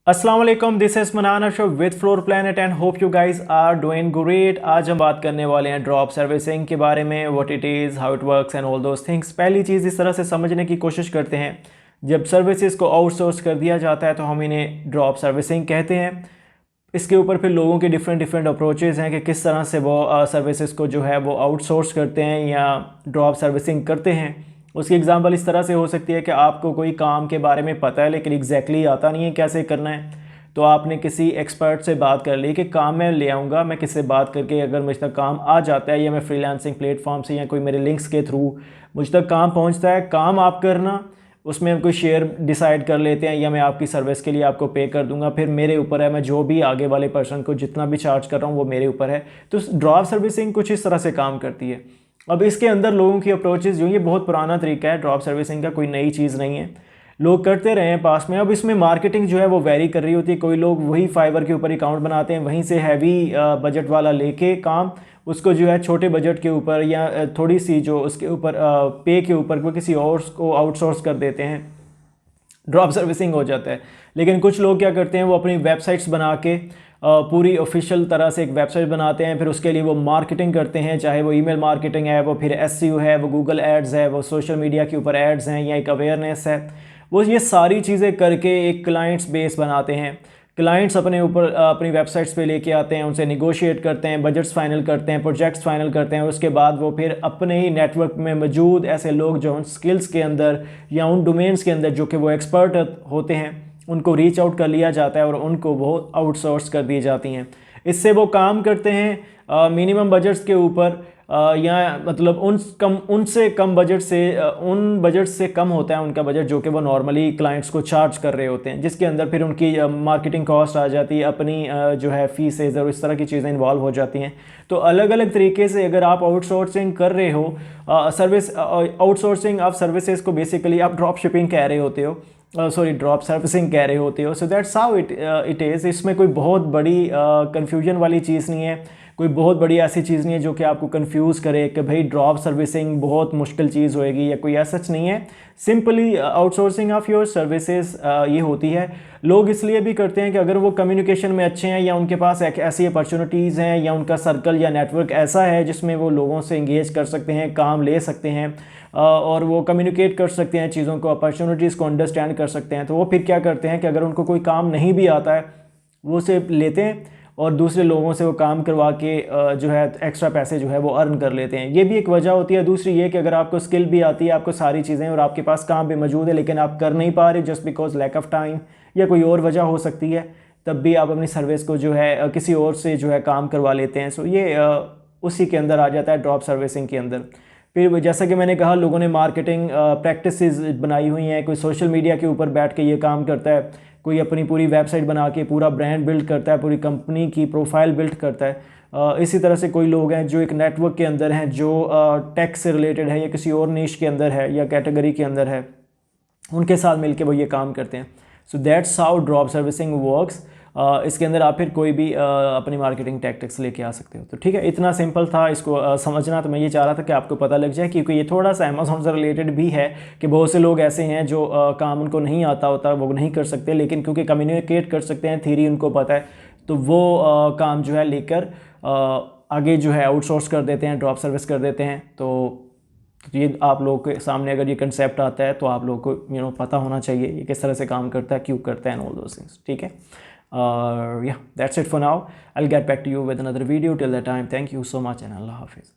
अस्सलाम वालेकुम, this is Manan Ashraf with floor planet and hope you guys are doing great. आज हम बात करने वाले हैं ड्रॉप सर्विसिंग के बारे में, what it is, how it works and all those things. पहली चीज़ इस तरह से समझने की कोशिश करते हैं, जब सर्विसेज को आउटसोर्स कर दिया जाता है तो हम इन्हें ड्रॉप सर्विसिंग कहते हैं। इसके ऊपर फिर लोगों के डिफरेंट अप्रोचेज़ हैं कि किस तरह से वो सर्विसेज को जो है वो आउटसोर्स करते हैं या ड्रॉप सर्विसिंग करते हैं। उसकी एग्जांपल इस तरह से हो सकती है कि आपको कोई काम के बारे में पता है लेकिन एग्जैक्टली आता नहीं है कैसे करना है, तो आपने किसी एक्सपर्ट से बात कर ली कि काम मैं ले आऊँगा, मैं किससे बात करके अगर मुझ तक काम आ जाता है या मैं फ्रीलांसिंग प्लेटफॉर्म से या कोई मेरे लिंक्स के थ्रू मुझ तक काम पहुँचता है, काम आप करना, उसमें हम कोई शेयर डिसाइड कर लेते हैं या मैं आपकी सर्विस के लिए आपको पे कर दूंगा, फिर मेरे ऊपर है, मैं जो भी आगे वाले पर्सन को जितना भी चार्ज कर रहा हूँ वो मेरे ऊपर है। तो ड्रॉप सर्विसिंग कुछ इस तरह से काम करती है। अब इसके अंदर लोगों की अप्रोचेस जो, ये बहुत पुराना तरीका है ड्रॉप सर्विसिंग का, कोई नई चीज़ नहीं है, लोग करते रहे हैं पास में। अब इसमें मार्केटिंग जो है वो वेरी कर रही होती है। कोई लोग वही फाइवर के ऊपर अकाउंट बनाते हैं, वहीं से हैवी बजट वाला लेके काम उसको जो है छोटे बजट के ऊपर या थोड़ी सी जो उसके ऊपर पे के ऊपर वो किसी और को आउटसोर्स कर देते हैं, ड्रॉप सर्विसिंग हो जाता है। लेकिन कुछ लोग क्या करते हैं, वो अपनी वेबसाइट्स बना के पूरी ऑफिशियल तरह से एक वेबसाइट बनाते हैं, फिर उसके लिए वो मार्केटिंग करते हैं, चाहे वो ईमेल मार्केटिंग है, वो फिर एसईओ है, वो गूगल एड्स है, वो सोशल मीडिया के ऊपर एड्स हैं या एक अवेयरनेस है। वो ये सारी चीज़ें करके एक क्लाइंट्स बेस बनाते हैं। क्लाइंट्स अपने ऊपर अपनी वेबसाइट्स पे लेके आते हैं, उनसे निगोशिएट करते हैं, बजट्स फाइनल करते हैं, प्रोजेक्ट्स फाइनल करते हैं। उसके बाद वो फिर अपने ही नेटवर्क में मौजूद ऐसे लोग जो उन स्किल्स के अंदर या उन डोमेन्स के अंदर जो कि वो एक्सपर्ट होते हैं, उनको रीच आउट कर लिया जाता है और उनको वो आउटसोर्स कर दी जाती हैं। इससे वो काम करते हैं मिनिमम बजट्स के ऊपर, या मतलब उनसे कम बजट से, उन बजट से कम होता है उनका बजट जो कि वो नॉर्मली क्लाइंट्स को चार्ज कर रहे होते हैं, जिसके अंदर फिर उनकी मार्केटिंग कॉस्ट आ जाती है, अपनी जो है फीसेज और इस तरह की चीज़ें इन्वॉल्व हो जाती हैं। तो अलग अलग तरीके से अगर आप आउटसोर्सिंग कर रहे हो, सर्विस आउटसोर्सिंग ऑफ सर्विसेज को बेसिकली आप ड्रॉप शिपिंग कह रहे होते हो, सॉरी ड्रॉप सर्विसिंग कह रहे होते हो। So that's how it is. इसमें कोई बहुत बड़ी कन्फ्यूजन वाली चीज़ नहीं है, कोई बहुत बड़ी ऐसी चीज़ नहीं है जो कि आपको कंफ्यूज करे कि भाई ड्रॉप सर्विसिंग बहुत मुश्किल चीज़ होएगी या कोई ऐसा सच नहीं है। Simply outsourcing of your services ये होती है। लोग इसलिए भी करते हैं कि अगर वो कम्युनिकेशन में अच्छे हैं या उनके पास एक ऐसी अपॉर्चुनिटीज़ हैं या उनका सर्कल या नेटवर्क ऐसा है जिसमें वो लोगों से इंगेज कर सकते हैं, काम ले सकते हैं और वो कम्युनिकेट कर सकते हैं चीज़ों को, अपॉर्चुनिटीज़ को अंडरस्टैंड कर सकते हैं, तो वो फिर क्या करते हैं कि अगर उनको कोई काम नहीं भी आता है वो उसे लेते हैं और दूसरे लोगों से वो काम करवा के जो है एक्स्ट्रा पैसे जो है वो अर्न कर लेते हैं। ये भी एक वजह होती है। दूसरी ये कि अगर आपको स्किल भी आती है, आपको सारी चीज़ें और आपके पास काम भी मौजूद है लेकिन आप कर नहीं पा रहे just because lack of time या कोई और वजह हो सकती है, तब भी आप अपनी सर्विस को जो है किसी और से जो है काम करवा लेते हैं। सो ये उसी के अंदर आ जाता है ड्रॉप सर्विसिंग के अंदर। फिर जैसा कि मैंने कहा, लोगों ने मार्केटिंग प्रैक्टिसेस बनाई हुई हैं, कोई सोशल मीडिया के ऊपर बैठ के ये काम करता है, कोई अपनी पूरी वेबसाइट बना के पूरा ब्रांड बिल्ड करता है, पूरी कंपनी की प्रोफाइल बिल्ड करता है। इसी तरह से कोई लोग हैं जो एक नेटवर्क के अंदर हैं, जो टेक से रिलेटेड है या किसी और नीश के अंदर है या कैटेगरी के अंदर है, उनके साथ मिलके वो ये काम करते हैं। So that's how drop servicing works. इसके अंदर आप फिर कोई भी अपनी मार्केटिंग टैक्टिक्स लेके आ सकते हो। तो ठीक है, इतना सिंपल था इसको समझना। तो मैं ये चाह रहा था कि आपको पता लग जाए, क्योंकि ये थोड़ा सा अमेज़ॉन से रिलेटेड भी है कि बहुत से लोग ऐसे हैं जो काम उनको नहीं आता होता, वो नहीं कर सकते, लेकिन क्योंकि कम्युनिकेट कर सकते हैं, थ्योरी उनको पता है, तो वो काम जो है लेकर आगे जो है आउटसोर्स कर देते हैं, ड्रॉप सर्विस कर देते हैं। तो ये आप लोगों के सामने अगर ये कंसेप्ट आता है तो आप लोगों को पता होना चाहिए ये किस तरह से काम करता है, क्यों करता है एंड ऑल दोस थिंग्स। ठीक है, yeah, that's it for now. I'll get back to you with another video. Till that time, thank you so much and Allah Hafiz.